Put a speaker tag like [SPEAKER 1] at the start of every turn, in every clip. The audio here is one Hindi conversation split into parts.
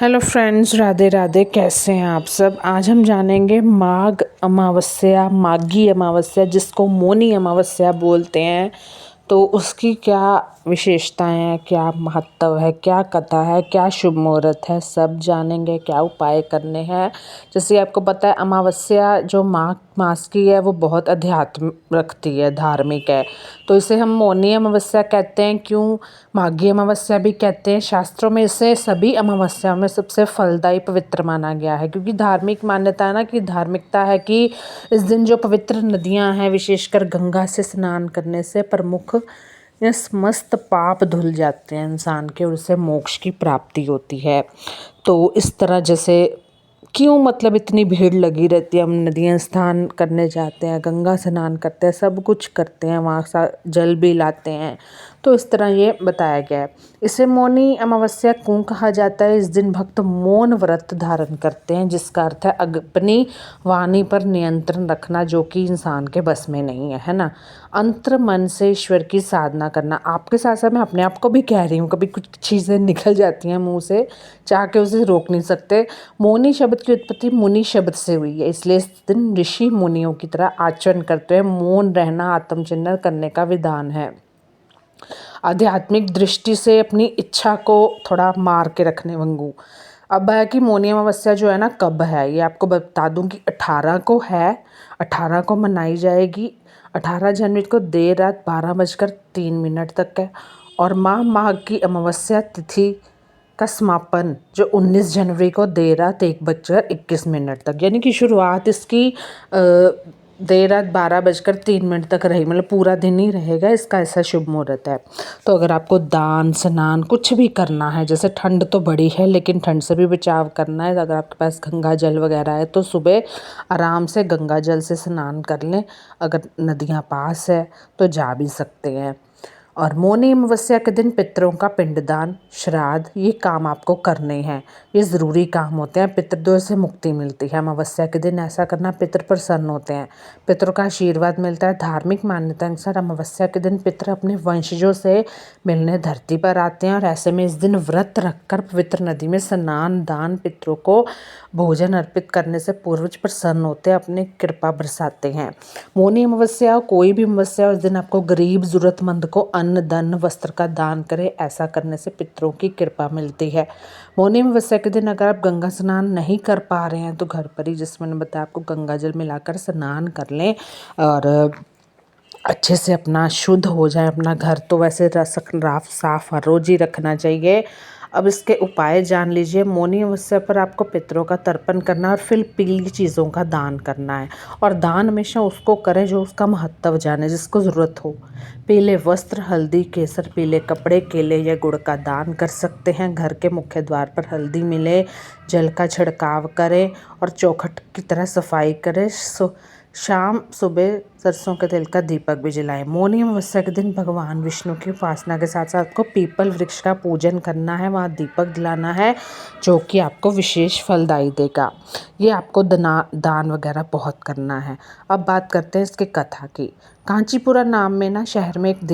[SPEAKER 1] Hello friends, Radhe Radhe. कैसे हैं आप सब। आज हम जानेंगे माघ अमावस्या, माघी अमावस्या जिसको मौनी अमावस्या बोलते हैं, तो उसकी क्या विशेषताएं हैं, क्या महत्व है, क्या कथा है, क्या शुभ मुहूर्त है, सब जानेंगे। क्या उपाय करने हैं। जैसे आपको पता है अमावस्या जो माघ मास की है वो बहुत अध्यात्म रखती है, धार्मिक है, तो इसे हम मौनी अमावस्या कहते हैं। क्यों माघी अमावस्या भी कहते हैं। शास्त्रों में इसे सभी अमावस्याओं में सबसे फलदायी पवित्र माना गया है, क्योंकि धार्मिक मान्यता है ना, कि धार्मिकता है कि इस दिन जो पवित्र नदियां हैं, विशेषकर गंगा से स्नान करने से प्रमुख या समस्त पाप धुल जाते हैं इंसान के, और उससे मोक्ष की प्राप्ति होती है। तो इस तरह जैसे क्यों मतलब इतनी भीड़ लगी रहती है, हम नदियाँ स्नान करने जाते हैं, गंगा स्नान करते हैं, सब कुछ करते हैं, वहाँ सा जल भी लाते हैं, तो इस तरह ये बताया गया है। इसे मौनी अमावस्या क्यों कहा जाता है। इस दिन भक्त मौन व्रत धारण करते हैं, जिसका अर्थ है अपनी वाणी पर नियंत्रण रखना, जो कि इंसान के बस में नहीं है ना। अंतर मन से ईश्वर की साधना करना। आपके साथ साथ मैं अपने आप को भी कह रही हूँ, कभी कुछ चीज़ें निकल जाती हैं मुंह से, चाह के उसे रोक नहीं सकते। मौनी शब्द की उत्पत्ति मुनि शब्द से हुई है, इसलिए इस दिन ऋषि मुनियों की तरह आचरण करते हैं। मौन रहना आत्मचिंतन करने का विधान है। आध्यात्मिक दृष्टि से अपनी इच्छा को थोड़ा मार के रखने वांगू। अब है कि मौनी अमावस्या जो है ना, कब है ये आपको बता दूं कि 18 को है। 18 को मनाई जाएगी। 18 जनवरी को देर रात 12:03 तक है। और माह की अमावस्या तिथि का समापन जो 19 जनवरी को देर रात 1:21 तक, यानी कि शुरुआत इसकी देर रात 12:03 तक रही, मतलब पूरा दिन ही रहेगा इसका, ऐसा शुभ मुहूर्त है। तो अगर आपको दान स्नान कुछ भी करना है, जैसे ठंड तो बड़ी है लेकिन ठंड से भी बचाव करना है, अगर आपके पास गंगा जल वगैरह है तो सुबह आराम से गंगा जल से स्नान कर लें। अगर नदियाँ पास है तो जा भी सकते हैं। और मौनी अमावस्या के दिन पितरों का पिंडदान, श्राद्ध, ये काम आपको करने हैं। ये ज़रूरी काम होते हैं, पितृदोष से मुक्ति मिलती है। अमावस्या के दिन ऐसा करना, पितर प्रसन्न होते हैं, पितरों का आशीर्वाद मिलता है। धार्मिक मान्यता अनुसार अमावस्या के दिन पितर अपने वंशजों से मिलने धरती पर आते हैं, और ऐसे में इस दिन व्रत रखकर पवित्र नदी में स्नान, दान, पितरों को भोजन अर्पित करने से पूर्वज प्रसन्न होते हैं, अपनी कृपा बरसाते हैं। मौनी अमावस्या कोई भी अमावस्या, उस दिन आपको गरीब जरूरतमंद को अन्न, धन, वस्त्र का दान करें। ऐसा करने से पितरों की कृपा मिलती है। मौनी अमावस्या के दिन अगर आप गंगा स्नान नहीं कर पा रहे हैं तो घर पर ही, जिसमें मैंने बताया आपको, गंगा जल मिलाकर स्नान कर लें, और अच्छे से अपना शुद्ध हो जाए। अपना घर तो वैसे राफ साफ हर रोज ही रखना चाहिए। अब इसके उपाय जान लीजिए। मौनी अमावस्या पर आपको पितरों का तर्पण करना और फिर पीली चीज़ों का दान करना है, और दान हमेशा उसको करें जो उसका महत्व जाने, जिसको ज़रूरत हो। पीले वस्त्र, हल्दी, केसर, पीले कपड़े, केले या गुड़ का दान कर सकते हैं। घर के मुख्य द्वार पर हल्दी मिले जल का छिड़काव करें, और चौखट की तरह सफाई करें। शाम सुबह सरसों के तेल का दीपक भी जलाएं। मौनी अमावस्या के दिन भगवान विष्णु की उपासना के साथ साथ आपको पीपल वृक्ष का पूजन करना है, वहाँ दीपक जलाना है, जो कि आपको विशेष फलदायी देगा। ये आपको दान वगैरह बहुत करना है। अब बात करते हैं इसकी कथा की। कांचीपुरा नाम में ना शहर में एक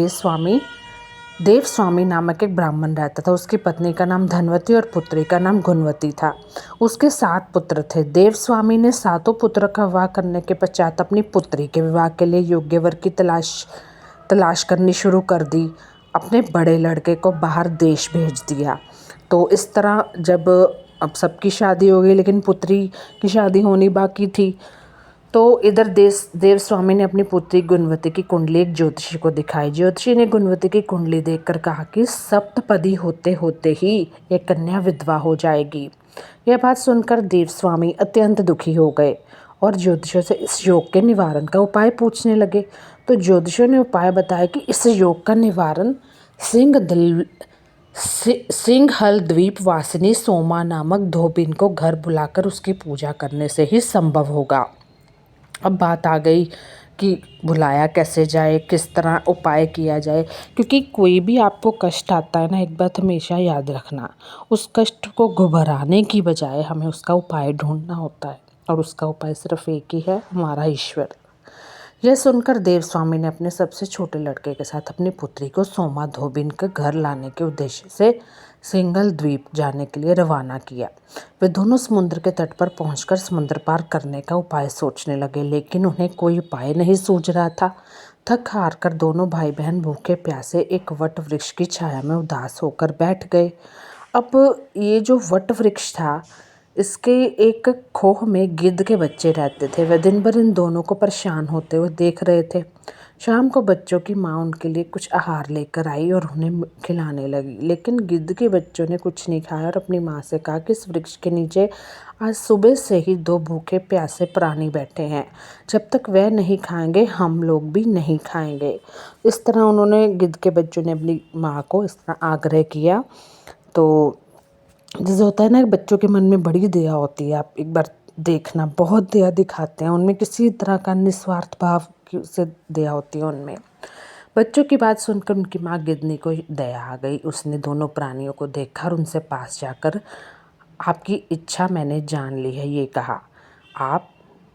[SPEAKER 1] देव स्वामी नामक एक ब्राह्मण रहता था। उसकी पत्नी का नाम धनवती और पुत्री का नाम गुणवती था। उसके 7 पुत्र थे। देव स्वामी ने 7 पुत्र का विवाह करने के पश्चात अपनी पुत्री के विवाह के लिए योग्य वर की तलाश करनी शुरू कर दी। अपने बड़े लड़के को बाहर देश भेज दिया। तो इस तरह जब अब सबकी शादी हो गई, लेकिन पुत्री की शादी होनी बाकी थी, तो इधर देव स्वामी ने अपनी पुत्री गुणवती की कुंडली एक ज्योतिषी को दिखाई। ज्योतिषी ने गुणवती की कुंडली देखकर कहा कि सप्तपदी होते होते ही ये कन्या विधवा हो जाएगी। यह बात सुनकर देव स्वामी अत्यंत दुखी हो गए और ज्योतिषियों से इस योग के निवारण का उपाय पूछने लगे। तो ज्योतिषियों ने उपाय बताया कि इस योग का निवारण सिंहल द्वीप वासिनी सोमा नामक धोबिन को घर बुलाकर उसकी पूजा करने से ही संभव होगा। अब बात आ गई कि भुलाया कैसे जाए, किस तरह उपाय किया जाए। क्योंकि कोई भी आपको कष्ट आता है ना, एक बात हमेशा याद रखना, उस कष्ट को घबराने की बजाय हमें उसका उपाय ढूंढना होता है, और उसका उपाय सिर्फ एक ही है, हमारा ईश्वर। यह सुनकर देव स्वामी ने अपने सबसे छोटे लड़के के साथ अपनी पुत्री को सोमा धोबिन के घर लाने के उद्देश्य से सिंघल द्वीप जाने के लिए रवाना किया। वे दोनों समुद्र के तट पर पहुंचकर समुद्र पार करने का उपाय सोचने लगे, लेकिन उन्हें कोई उपाय नहीं सूझ रहा था। थक हार कर दोनों भाई बहन भूखे प्यासे एक वट वृक्ष की छाया में उदास होकर बैठ गए। अब ये जो वट वृक्ष था, इसके एक खोह में गिद्ध के बच्चे रहते थे। वह दिन भर इन दोनों को परेशान होते हुए देख रहे थे। शाम को बच्चों की माँ उनके लिए कुछ आहार लेकर आई और उन्हें खिलाने लगी, लेकिन गिद्ध के बच्चों ने कुछ नहीं खाया और अपनी माँ से कहा कि इस वृक्ष के नीचे आज सुबह से ही दो भूखे प्यासे प्राणी बैठे हैं, जब तक वह नहीं खाएंगे हम लोग भी नहीं खाएंगे। इस तरह उन्होंने, गिद्ध के बच्चों ने अपनी माँ को इस तरह आग्रह किया। तो जैसे होता है ना, बच्चों के मन में बड़ी दया होती है, आप एक बार देखना, बहुत दया दिखाते हैं उनमें, किसी तरह का निस्वार्थ भाव से दया होती है उनमें। बच्चों की बात सुनकर उनकी माँ गिद्धनी को दया आ गई। उसने दोनों प्राणियों को देखा और उनसे पास जाकर, आपकी इच्छा मैंने जान ली है, ये कहा। आप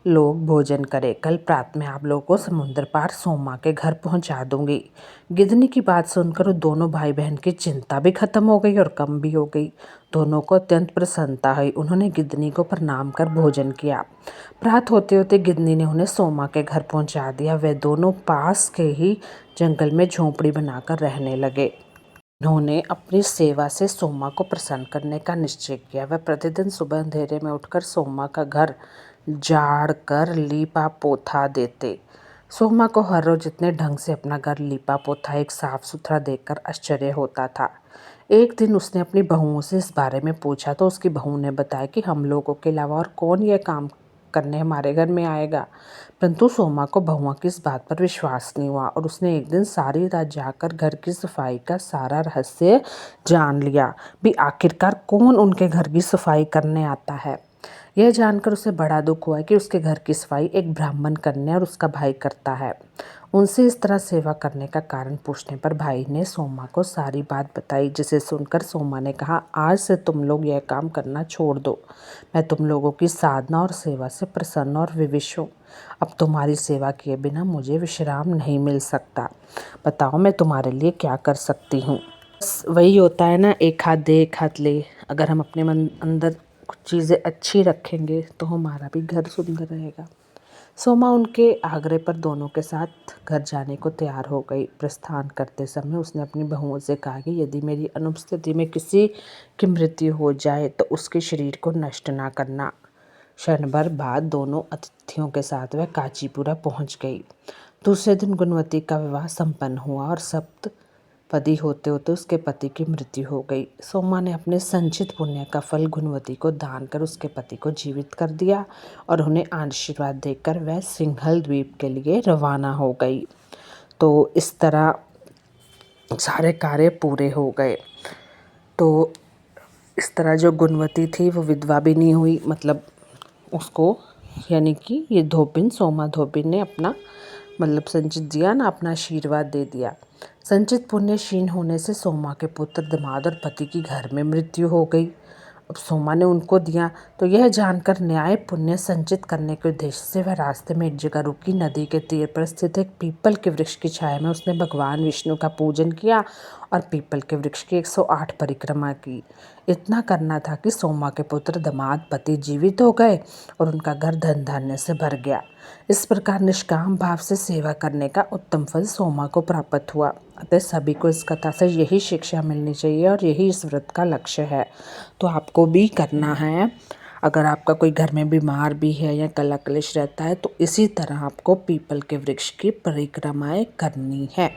[SPEAKER 1] लोग भोजन करें, कल प्रातः में आप लोगों को समुद्र पार सोमा के घर पहुंचा दूंगी। गिद्धनी की बात सुनकर वो दोनों भाई बहन की चिंता भी खत्म हो गई और कम भी हो गई। दोनों को अत्यंत प्रसन्नता हुई। उन्होंने गिद्धनी को प्रणाम कर भोजन किया। प्रात होते होते गिद्धनी ने उन्हें सोमा के घर पहुंचा दिया। वे दोनों पास के ही जंगल में झोंपड़ी बनाकर रहने लगे। उन्होंने अपनी सेवा से सोमा को प्रसन्न करने का निश्चय किया। वह प्रतिदिन सुबह अंधेरे में उठकर सोमा का घर झाड़ कर लीपा पोथा देते। सोमा को हर रोज इतने ढंग से अपना घर लीपा पोथा एक साफ सुथरा देखकर आश्चर्य होता था। एक दिन उसने अपनी बहुओं से इस बारे में पूछा तो उसकी बहू ने बताया कि हम लोगों के अलावा और कौन यह काम करने हमारे घर में आएगा। परंतु सोमा को बहुआ की इस बात पर विश्वास नहीं हुआ और उसने एक दिन सारी रात जाकर घर की सफाई का सारा रहस्य जान लिया। भी आखिरकार कौन उनके घर की सफाई करने आता है। यह जानकर उसे बड़ा दुख हुआ कि उसके घर की सफाई एक ब्राह्मण कन्या और उसका भाई करता है। उनसे इस तरह सेवा करने का कारण पूछने पर भाई ने सोमा को सारी बात बताई, जिसे सुनकर सोमा ने कहा, आज से तुम लोग यह काम करना छोड़ दो। मैं तुम लोगों की साधना और सेवा से प्रसन्न और विवश हूँ। अब तुम्हारी सेवा किए बिना मुझे विश्राम नहीं मिल सकता। बताओ मैं तुम्हारे लिए क्या कर सकती हूँ। बस वही होता है ना, एक हाथ दे एक हाथ ले। अगर हम अपने मन अंदर कुछ चीज़ें अच्छी रखेंगे तो हमारा भी घर सुंदर रहेगा। सोमा उनके आग्रह पर दोनों के साथ घर जाने को तैयार हो गई। प्रस्थान करते समय उसने अपनी बहुओं से कहा कि यदि मेरी अनुपस्थिति में किसी की मृत्यु हो जाए तो उसके शरीर को नष्ट ना करना। क्षण भर बाद दोनों अतिथियों के साथ वह कांचीपुरा पहुंच गई। दूसरे दिन गुणवती का विवाह संपन्न हुआ और सप्तपदी होते होते उसके पति की मृत्यु हो गई। सोमा ने अपने संचित पुण्य का फल गुणवती को दान कर उसके पति को जीवित कर दिया और उन्हें आशीर्वाद देकर वह सिंघल द्वीप के लिए रवाना हो गई। तो इस तरह सारे कार्य पूरे हो गए। तो इस तरह जो गुणवती थी वो विधवा भी नहीं हुई, मतलब उसको, यानी कि ये धोबिन, सोमा धोबिन ने अपना मतलब संचित दिया ना, अपना आशीर्वाद दे दिया। संचित पुण्य क्षीण होने से सोमा के पुत्र, दामाद और पति की घर में मृत्यु हो गई। अब सोमा ने उनको दिया, तो यह जानकर न्याय पुण्य संचित करने के उद्देश्य से वह रास्ते में एक जगह रुकी। नदी के तीर पर स्थित एक पीपल के वृक्ष की छाया में उसने भगवान विष्णु का पूजन किया और पीपल के वृक्ष की 108 परिक्रमा की। इतना करना था कि सोमा के पुत्र, दामाद, पति जीवित हो गए और उनका घर धन धान्य से भर गया। इस प्रकार निष्काम भाव से सेवा करने का उत्तम फल सोमा को प्राप्त हुआ। अतः सभी को इस कथा से यही शिक्षा मिलनी चाहिए और यही इस व्रत का लक्ष्य है। तो आपको भी करना है। अगर आपका कोई घर में बीमार भी है या कला क्लेश रहता है तो इसी तरह आपको पीपल के वृक्ष की परिक्रमाएं करनी है।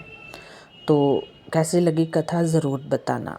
[SPEAKER 1] तो कैसी लगी कथा ज़रूर बताना।